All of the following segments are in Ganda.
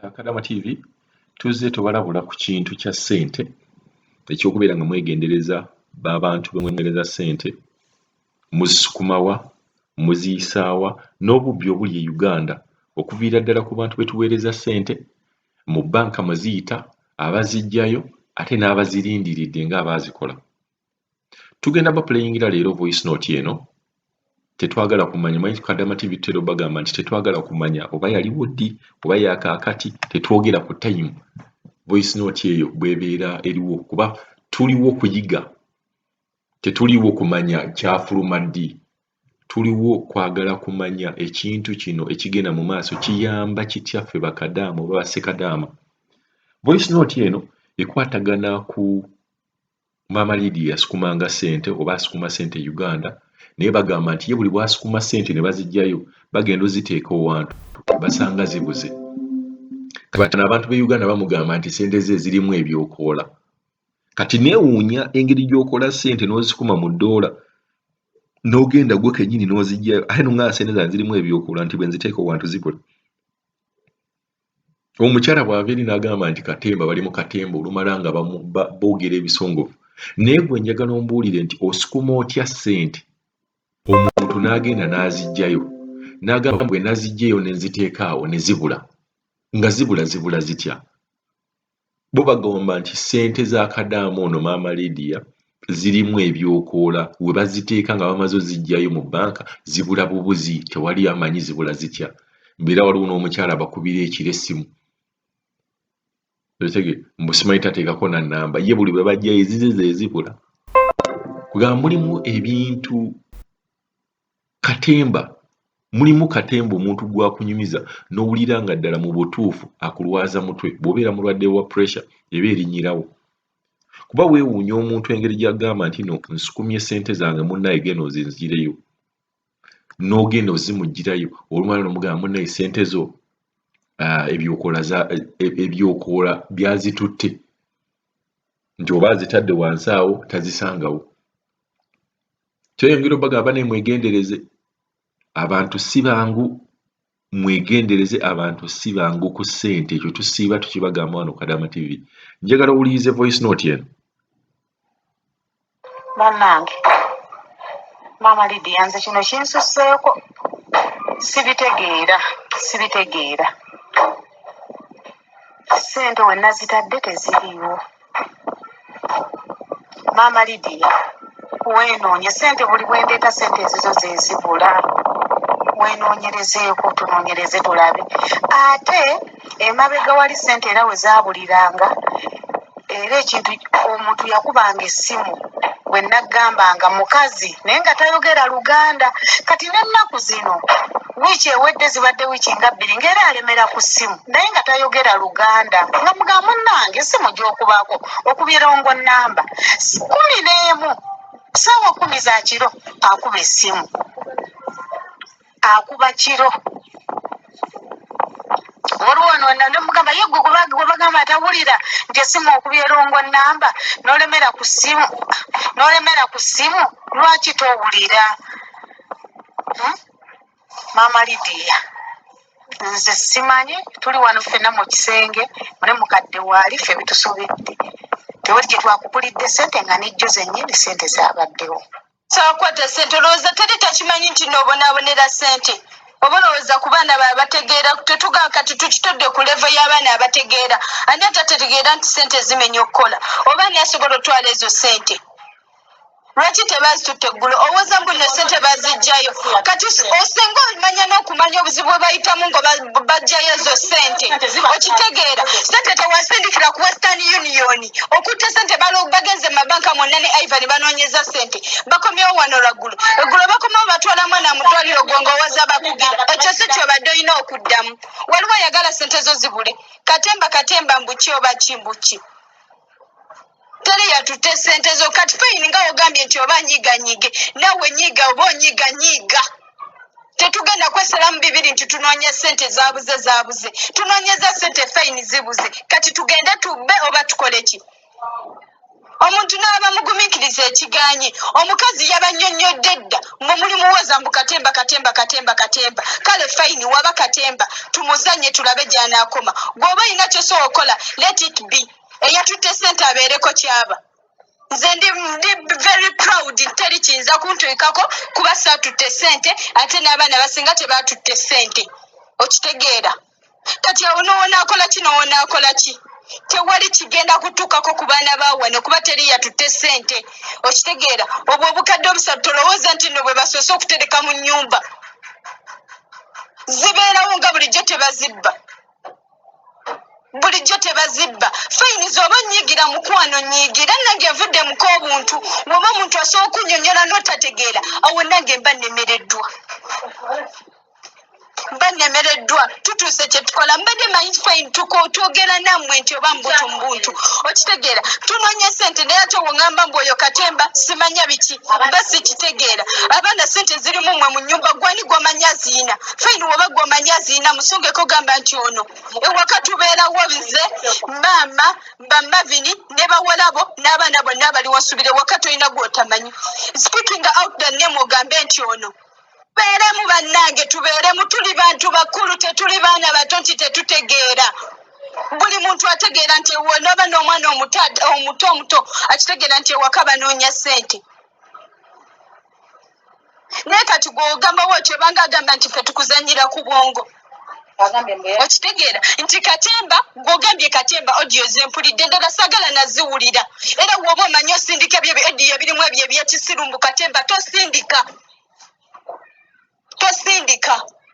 Kadama TV tuzze tubalabula ku kintu kya ssente ekyokubeera nga mwegendereza b'abantu bemwegendereza ssente muzisukumawa muziyisaawa n'obubbi obuli e Uganda okuviira ddala ku bantu be tuweereza ssente mu bbanka mwe ziyita abaziggyayo ate n'abazirindiridde ng'abaazikola. Tugenda bapuleyingira leero voice note eno tetwagala kumanya manyi Kadama TV tutera bagamba nti tetwagala kumanya oba yaliwo ddi oba yakaakati tetwogera ku time voice note eyo bw'ebeera eriwo kuba tuliwo kuyiga tetuliwo kumanya kyafuluma ddi tuliwo kwagala kumanya ekintu kino ekigenda mu maaso kiyamba kitya ffe bakadaama oba bassekadaama. Voice note eno ekwatagana ku Maama Lydia asukumanga ssente oba asukuma ssente Uganda naye bagamba nti ye buli bw'asukuma ssente ne baziggyayo bagenda oziteeka owantu basanga zibuze. Kati abantu b'e Uganda bamugamba nti ssente ze zirimu ebyokoola. Kati neewuunya engeri gy'okola ssente n'ozikuma mu ddoola n'ogenda gwe kennyini n'oziggyayo ate nga ssente zange zirimu ebyokoola nti bwe nziteeka owantu zibula. Omukyala bw'ava eri n'agamba nti katemba bali mu katemba olumala nga boogera ebisongovu naye gwe njagala ombuulire nti osukuma otya ssente omuntu n'agenda n'aziggyayo n'agamba bwe naziggyayo ne nziteeka awo ne zibula nga zibula zitya. Bo bagamba nti ssente za Kadaama ono Maama Lydia zirimu ebyokoola we baziteeka nga bamaze oziggyayo mu bbanka zibula bubuzi tewali amanyi zibula zitya. Mbeera waliwo n'omukyala bakubira ekiro essimu simanyi tateekako na nnamba ye buli bwe bajjayo ezize ze zibula. Kugamba mulimu ebintu katemba mulimu katemba omuntu gwakunyumiza n'owulira nga ddala mu butuufu akulwaza mutwe bw'obeera mulwadde wa pressure eba erinnyirawo. Kuba weewuunya omuntu engeri gy'agamba nti no nsukumye ssente zange munnaye genda ozinzireyo n'ogenda ozimuggirayo olumala n'omugamba munnaye ssente zo ebyokoola byazitutte nti oba azitadde wansi awo tazisangawo. Kyeyongera obagamba naye mwegendereze abantu si bangu mwegendereze abantu si bangu ku ssente ekyo tusiiba tukibagamba wano Kadama TV. Njagala owulirize voice note eno. Bannange Maama Lydia nze kino kinsusseeko sibitegeera ssente we nazitadde teziriiwo. Maama Lydia weenoonye ssente buli bwendeeta ssente ezizo zezibula weenoonyerezeeko tunoonyereze tulabe ate emabega wali ssente era we zaabuliranga era ekintu omuntu yakubanga essimu we naggambanga mukazi naye nga tayogera Luganda. Kati n'ennaku zino wiiki ewedde zibadde wiiki nga bbiri ng'era alemera ku ssimu naye nga tayogera Luganda nga mugamba munnange essimu gy'okubaako okubirongo nnamba 11 ssaawa 10 za kiro akuba essimu akuba kiro waliwo ne mugamba ye gwe bagamba atawulira nti essimu okubyerongo nnamba n'olemera ku ssimu lwaki towulira? Maama Lydia nze simanyi tuli wano ffenna mu kisenge mune mukadde waali ffe bitusobedde tewali gye twakugulidde ssente nga nejjo zennyini ssente zaabaddewo. Saakwata ssente olowooza teri takimanyi nti noobonaabonera ssente oba olowooza ku baana bategeera tetugaa kati tukitodde ku levo y'abaana abategeera ani atategeera nti ssente zimenya okukola oba ani asobola otwala ezo ssente lwaki tebazitutte eggulu owooza mbuno ssente baziggyayo kati osenga omanya n'okumanya obuzibu bwe bayitamu nga baggyayo ezo ssente okitegeera ssente tewasindikira ku Western Union okutta ssente bagenze mu mabanka mwonna ne Ivan banoonyeza ssente bakomyewo wano lwaggulu eggulo bakomawo batwala mwana mu ddwaliro gwo ng'owooza bakugira ekyo si kyobadde olina okuddamu waliwo ayagala ssente zo zibule katemba mbuki oba kimbuki teri yatutte ssente zo kati fayini nga ogambye nti oba nyiiganyige nawe nyiiga oba onyiiganyiiga tetugenda kwesalamu bibiri nti tunoonya ssente zaabuze tunoonyeza ssente fayini zibuze kati tugende tubbe oba tukole ki? omuntu n'aba mugumikiriza ekiganye omukazi yabanyonyodde edda mwe muli muwoza mbu katemba kale fayini waba katemba tumuzanye tulabe gy'anaakoma bw'oba olina kyosobola okola let it be eyatutte ssente abeereko kyaba nze ndi very proud teri kiyinza kuntuukako kuba saatutte ssente ate n'abaana basinga tebaatutte ssente okitegeera kati awo n'onaakola ki tewali kigenda kutuukako ku baana bawano kuba teri yatutte ssente okitegeera obwo obukadde obusatu tolowooza nti nno bwe basoose okutereka mu nnyumba zibeerawo nga bulijjo tebazibba fayini z'oba nnyigira mukwano nnyigira nange nvudde muko obuntu bw'oba omuntu asobola okunyonyola n'otategeera awo nange mba nemereddwa tutuuse kyetukola mbadde manyi fayini twogera nammwe nti oba mbuntu okitegeera tunoonya ssente naye ate woŋŋamba mbu oyo katemba simanya biki mba sikitegeera abaana ssente zirimu mmwe mu nnyumba gwani gw'omanya ziina fayini woba gw'omanya ziina musongeko gamba nti ono ewaka tubeerawo nze maama bamavini ne bawalabo n'abaana bonna abali wasubire waka tolina gw'otamanyi speaking out the name ogambe nti ono tubeeremu bannange tubeeremu tuli bantu bakulu tetuli baana bato nti tetutegeera buli muntu ategeera nti wonoba n'omwana omuto akitegeera nti ewaka banoonya ssente naye kati gw'ogambawo otyo banga agamba nti ffe tukuzanyira ku bwongo okitegeera nti katemba gw'ogambye katemba odiyo zempulidde endala sagala naziwulira era woba omanyi osindika ediyo ebirimu ebyo ebyekisirumbu katemba tosindika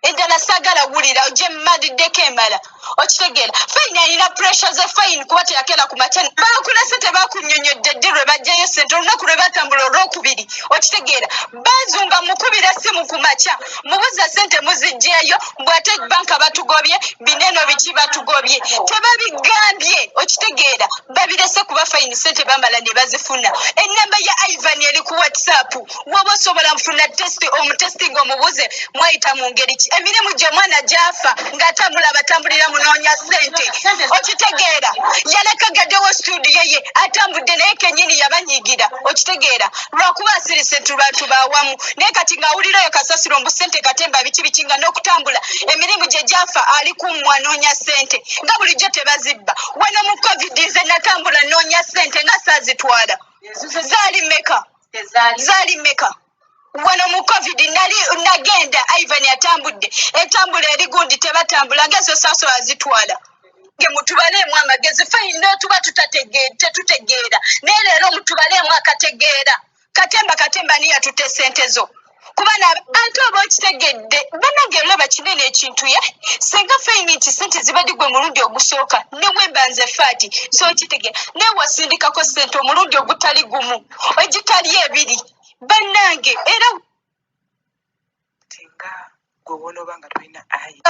endala sagala wulira ojje mmaliddeko emala okitegeera fayini alina pressure ze fayini kuba teyakera ku matani bakulese tebakunyonyodde ddi lwe bajjayo ssente olunaku lwe batambula olwokubiri okitegeera bazumba mukubira simu ku makya mubuza ssente muzijjeeyo bw'ate banka batugobye bineno biki batugobye tebabigambye okitegeera babirese kuba fayini ssente bamala ne bazifuna ennamba ya ivan eri ku whatsapp woba osobola nfuna omutesting omubuze mwayita mu ngeri ki emirimu gye mwana gy'afa ng'atambulira munoonya ssente okitegeera yalekagaddewo stuudiyo ye atambudde naye kenyini yabanyigira okitegeera lwakuba asirise tubantu bawamu naye kati ng'awulira eyo kasasiro mbu ssente katemba biki nga n'okutambula emirimu gye gy'afa ali kummwe anoonya ssente nga bulijjo tebazibba wano mu covid nze natambula noonya ssente nga saazitwala zaali mmeka wano mu covid nagenda ivan atambudde entambula eri gundi tebatambula ngezo saaso azitwala ge mutubaleemu amagezi fayini tuba tetutegeera naye leero mutubaleemu akategeera katemba niyo atutte ssente zo kuba ate oba okitegedde bannange olaba kinene ekintu ye singa fayini nti ssente zibadde gwe mulundi ogusooka newemba nze faati so okitegeera naye wasindikako ssente omulundi ogutali gumu egitali ebiri bannange era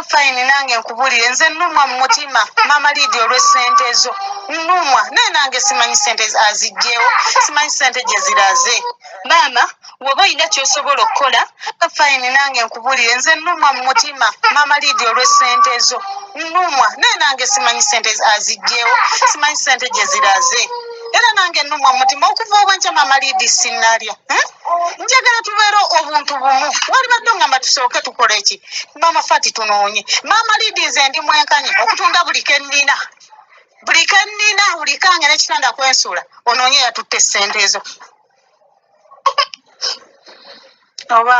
fayini nange nkubulire nze nnumwa mu mutima maama liidi olw'essente ezo nnumwa naye nange simanyi ssente azigjeewo simanyi ssente gye ziraze maama woba olina kyosobola okukola fayini nange nkubulire nze nnumwa mu mutima maama liidi olw'essente ezo nnumwa naye nange simanyi ssente azigjeewo simanyi ssente gye ziraze era nange nnumwa mu mutima okuva obwankya maama liidi sinnalya njagala tubeere obuntu bumu wali badde ngamba tusooke tukola eki maama faati tunoonye maama liidi nze ndi mwenkanye okutunda buli kennina buli kange n'ekitanda kwensula onoonye yatutte ssente ezo oba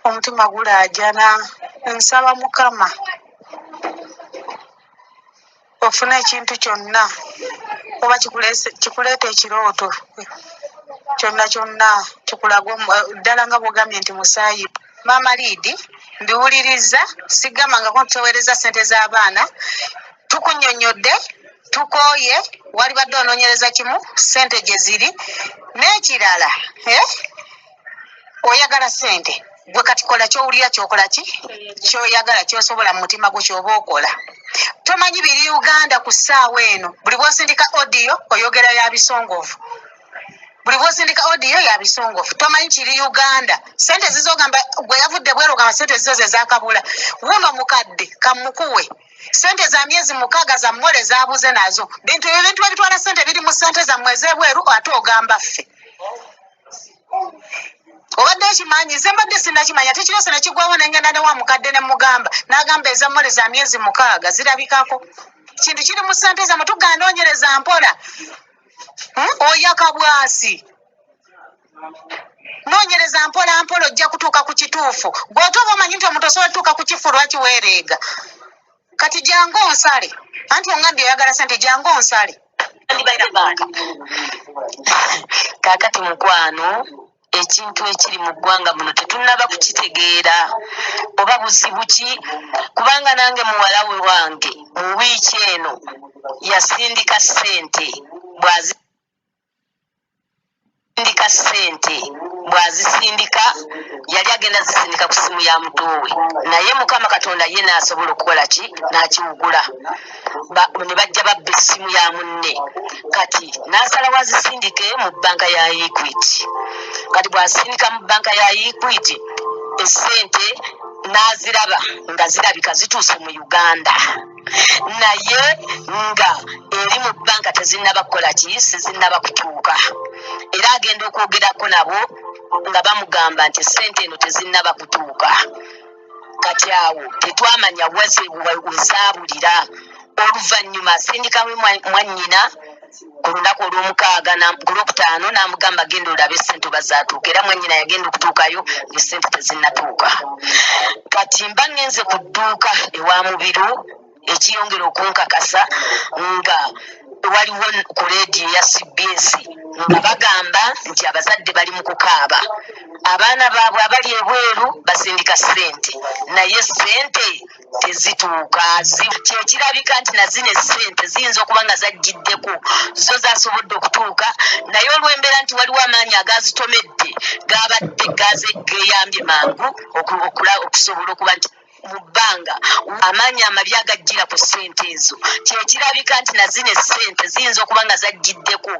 omutima gulaajana nsaba mukama ofuna ekintu kyonna oba kikuleeta ekirooto kyonna kikulaga ddala nga bwogambye nti musaayi maama liidi mbiwuliriza sigamangako ntutowereza ssente z'abaana tukunyonyodde tukooye wali badde onoonyereza kimu ssente gye ziri n'ekirala oyagala ssente gwe kati kola kyowulira kyokola ki kyoyagala kyosobola mu mutima gwo kyoba okola tomanyi biri uganda ku ssaawa eno buli bwosindika odiyo oyogera yabisongovu buli bwosindika odiyo yabisongovu tomanyi kiri uganda ssente zizogamba gwe yavudde bwerogamba ssente zizo ze zakabula wuno mukadde kamukuwe sente za myezi 6 za mmole zaabuze nazo bintu ebitwala sente biri mu sente za mwezi ebweru ate ogamba ffe obadde okimanyi nze mbadde sinnakimanya tekiro se nekigwawo nengenda ne wa mukadde ne mugamba n'agamba eza mmole za myezi 6 zirabikako kintu kiri mu sente zammwe tuganoonyereza mpola oyaka bwasi noonyereza mpola mpola ojja kutuuka ku kituufu gw'ote oba omanyi nti omuntu osobola tuuka ku kifu lwaki weereega kati jangu onsale anti ongambye oyagala sente jangu onsale kaakati mukwano ekintu ekiri mu ggwanga muno tetunnaba kukitegeera oba buzibu ki kubanga nange muwala we wange mu wiiki eno yasindika ssente bwazisindika yali agenda zisindika ku simu ya mutowe naye mukama katonda ye naasobola okukola ki n'akiwugula ne bajja babba essimu ya munne kati n'asalawo azisindike mu bbanka ya Equity kati bw'asindika mu bbanka ya Equity essente n'aziraba nga zirabika zituuse mu Uganda naye nga eri mu bbanka tezinnaba kukola ki sizinnaba kutuuka era agenda okwogerako nabo nga bamugamba nti sente eno tezinnaba kutuuka kati awo tetwamanya wezaabulira oluvannyuma asindikamu mwannyina ku lunaku ku lwokutaano n'amugamba genda olabe essente bazaatuuka era mwannyina yagenda okutuukayo ng'essente tezinnatuuka kati mba ngenze ku dduuka ewa mubiru ekiyongera okunkakasa nga waliwo ku leediyo ya CBS nga bagamba nti abazadde bali mu kukaaba abaana baabwe abali ebweru basindika ssente naye ssente tezituuka kyekirabika nti nazino essente ziyinza okuba nga zajjiddeko zo zasobodde okutuuka naye olw'embeera nti waliwo amaanyi agazitomedde gabadde geeyambye mangu okusobola okuba nti mu bbanga amaanyi amabi agajjira ku ssente ezo kyekirabika nti nazino essente ziyinza okuba nga zajjiddeko